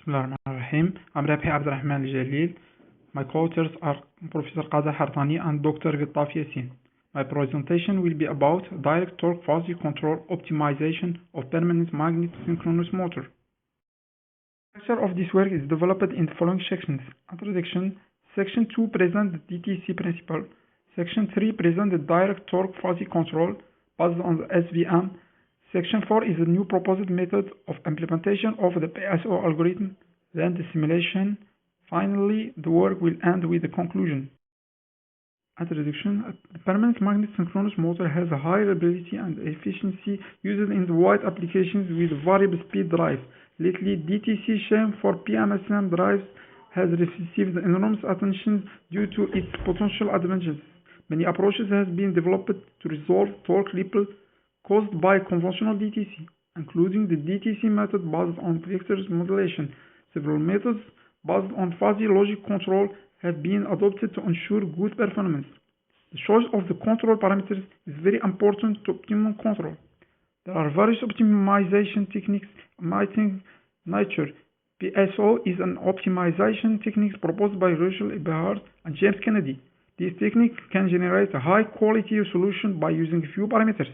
Bismillahirrahmanirrahim. I'm Rabhi Abdurrahman Jalil. My co-authors are Professor Qaza Hartani and Dr. Gittaf Yassin. My presentation will be about direct torque fuzzy control optimization of permanent magnet synchronous motor. The structure of this work is developed in the following sections. Introduction. Section 2 presents the DTC principle. Section 3 presents the direct torque fuzzy control based on the SVM. Section 4 is a new proposed method of implementation of the PSO algorithm, then the simulation. Finally, the work will end with the conclusion. Introduction. The permanent magnet synchronous motor has a high reliability and efficiency used in the wide applications with variable speed drive. Lately, DTC sham for PMSM drives has received enormous attention due to its potential advantages. Many approaches have been developed to resolve torque ripple caused by conventional DTC, including the DTC method based on vector modulation. Several methods based on fuzzy logic control have been adopted to ensure good performance. The choice of the control parameters is very important to optimum control. There are various optimization techniques emitting nature. PSO is an optimization technique proposed by Russell Eberhard and James Kennedy. This technique can generate a high-quality solution by using few parameters.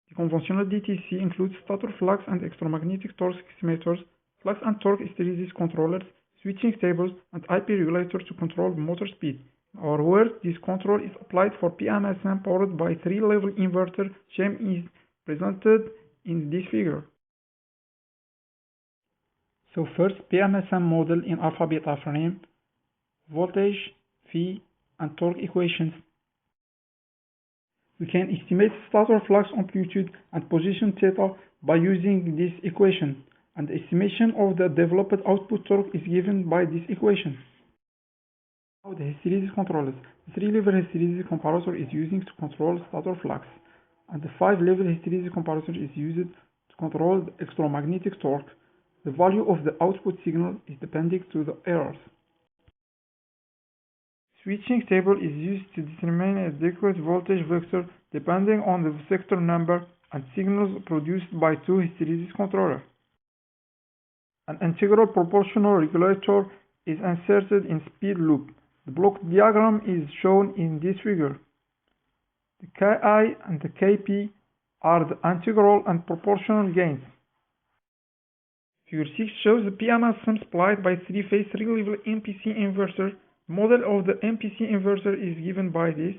The conventional DTC includes stator flux and electromagnetic torque estimators, flux and torque hysteresis controllers, switching tables, and IP regulator to control motor speed. In our work, this control is applied for PMSM powered by 3-level inverter. Sham is presented in this figure. So first, PMSM model in alpha-beta frame, voltage, phi, and torque equations. We can estimate stator flux amplitude and position theta by using this equation, and the estimation of the developed output torque is given by this equation. Now the hysteresis controllers. The 3-level hysteresis comparator is used to control stator flux, and the 5-level hysteresis comparator is used to control the electromagnetic torque. The value of the output signal is depending to the errors. Switching table is used to determine a adequate voltage vector depending on the sector number and signals produced by two hysteresis controllers. An integral proportional regulator is inserted in speed loop. The block diagram is shown in this figure. The Ki and the Kp are the integral and proportional gains. Figure 6 shows the PMSM supplied by 3-phase 3-level MPC inverter. The model of the MPC inverter is given by this.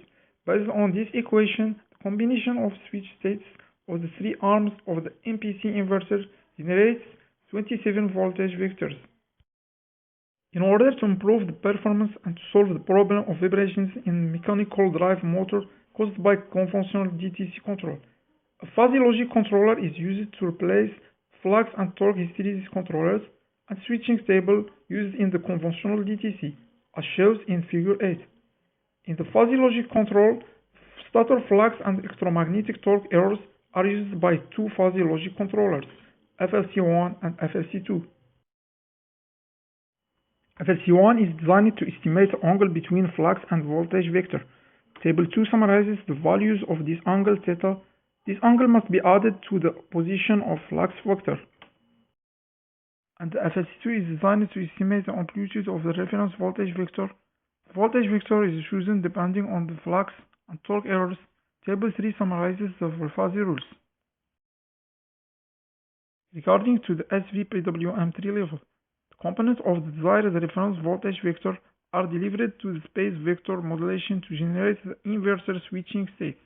Based on this equation, the combination of switch states of the 3 arms of the MPC inverter generates 27 voltage vectors. In order to improve the performance and to solve the problem of vibrations in mechanical drive motor caused by conventional DTC control, a fuzzy logic controller is used to replace flux and torque hysteresis controllers and switching table used in the conventional DTC, as shown in figure 8. In the fuzzy logic control, stator flux and electromagnetic torque errors are used by two fuzzy logic controllers, FLC1 and FLC2. FLC1 is designed to estimate the angle between flux and voltage vector. Table 2 summarizes the values of this angle theta. This angle must be added to the position of flux vector. And the FLC2 is designed to estimate the amplitude of the reference voltage vector. The voltage vector is chosen depending on the flux and torque errors. Table 3 summarizes the fuzzy rules. Regarding to the SVPWM 3-level, the components of the desired reference voltage vector are delivered to the space vector modulation to generate the inverter switching state.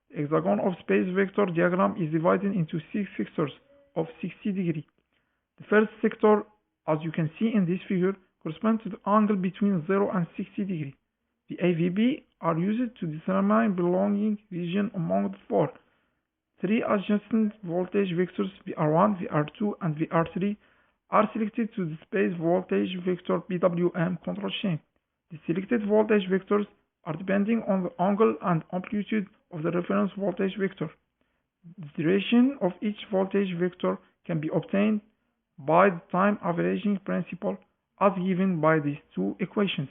The hexagon of space vector diagram is divided into 6 sectors of 60 degrees. The first sector, as you can see in this figure, corresponds to the angle between 0 and 60 degrees. The AVB are used to determine belonging region among the 4. 3 adjacent voltage vectors VR1, VR2, and VR3 are selected to the space voltage vector PWM control chain. The selected voltage vectors are depending on the angle and amplitude of the reference voltage vector. The duration of each voltage vector can be obtained by the time averaging principle as given by these two equations.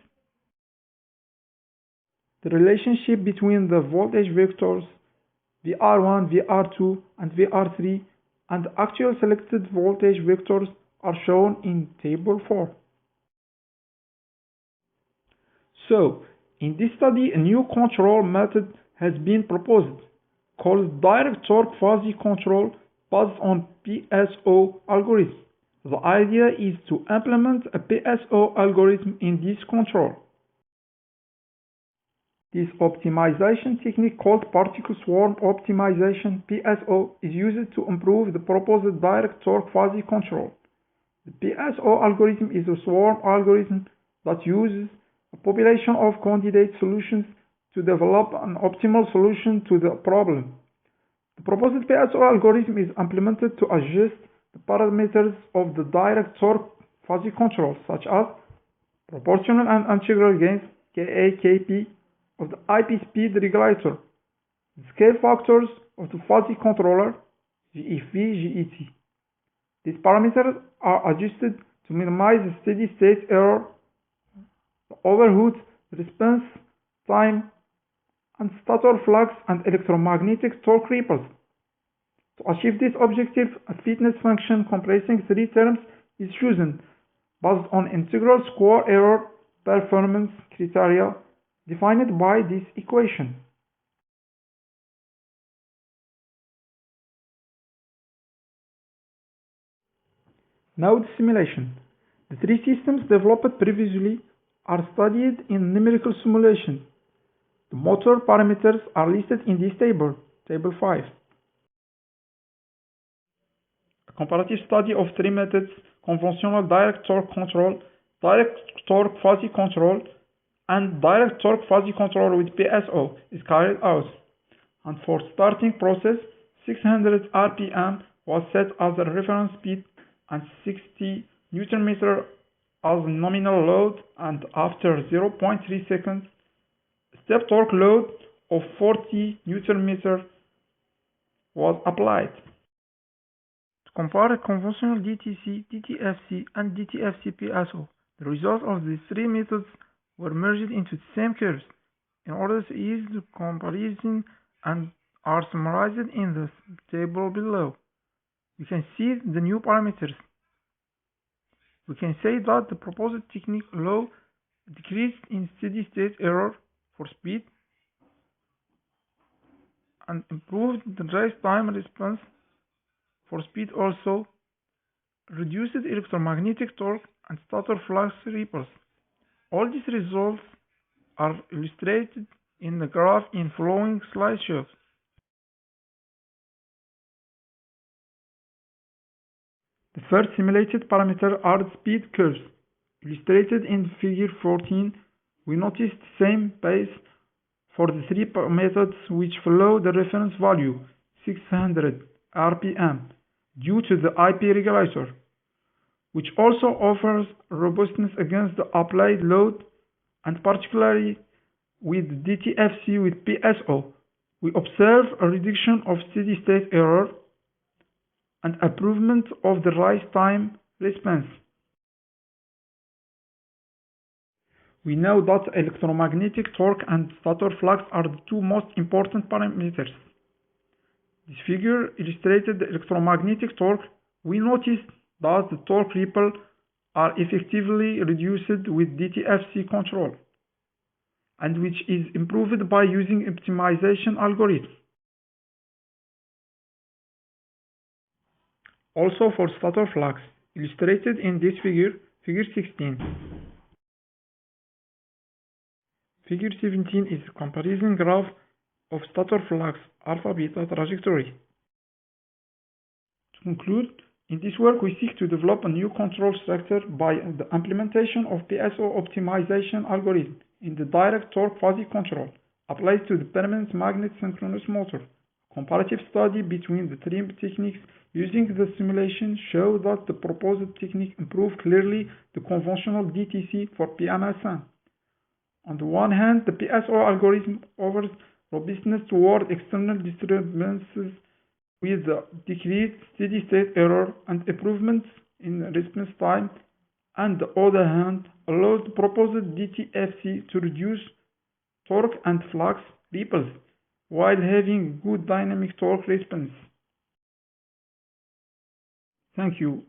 The relationship between the voltage vectors VR1, VR2, and VR3 and the actual selected voltage vectors are shown in Table 4. So, in this study, a new control method has been proposed, called direct torque fuzzy control based on PSO algorithm. The idea is to implement a PSO algorithm in this control. This optimization technique called particle swarm optimization (PSO) is used to improve the proposed direct torque fuzzy control. The PSO algorithm is a swarm algorithm that uses a population of candidate solutions to develop an optimal solution to the problem. The proposed PSO algorithm is implemented to adjust the parameters of the direct torque fuzzy control, such as proportional and integral gains Ka, Kp of the IP speed regulator, the scale factors of the fuzzy controller GFV, GET. These parameters are adjusted to minimize the steady state error, the overshoot, response time, and stator flux and electromagnetic torque ripples. To achieve this objective, a fitness function comprising three terms is chosen based on integral square error performance criteria defined by this equation. Now the simulation. The three systems developed previously are studied in numerical simulation. The motor parameters are listed in this table, Table 5. A comparative study of three methods, conventional direct torque control, direct torque fuzzy control, and direct torque fuzzy control with PSO is carried out. And for starting process, 600 RPM was set as a reference speed and 60 Nm as nominal load, and after 0.3 seconds, step torque load of 40 Nm was applied. To compare a conventional DTC, DTFC, and DTFC PSO, the results of these three methods were merged into the same curves in order to ease the comparison and are summarized in the table below. We can see the new parameters. We can say that the proposed technique allows decrease in steady state error for speed and improved the race time response for speed, also reduced electromagnetic torque and stator flux ripples. All these results are illustrated in the graph in following slideshows. The first simulated parameter are the speed curves. Illustrated in figure 14, we notice the same pace for the three methods which follow the reference value, 600 RPM, due to the IP regulator, which also offers robustness against the applied load, and particularly with DTFC with PSO, we observe a reduction of steady state error and improvement of the rise time response. We know that electromagnetic torque and stator flux are the two most important parameters. This figure illustrated the electromagnetic torque. We noticed that the torque ripple are effectively reduced with DTFC control, and which is improved by using optimization algorithms. Also for stator flux, illustrated in this figure, figure 16. Figure 17 is a comparison graph of stator flux alpha-beta trajectory. To conclude, in this work we seek to develop a new control structure by the implementation of PSO optimization algorithm in the direct torque fuzzy control applied to the permanent magnet synchronous motor. A comparative study between the three techniques using the simulation show that the proposed technique improved clearly the conventional DTC for PMSM. On the one hand, the PSO algorithm offers robustness toward external disturbances with decreased steady-state error and improvements in response time, and on the other hand, allows the proposed DTFC to reduce torque and flux ripples while having good dynamic torque response. Thank you.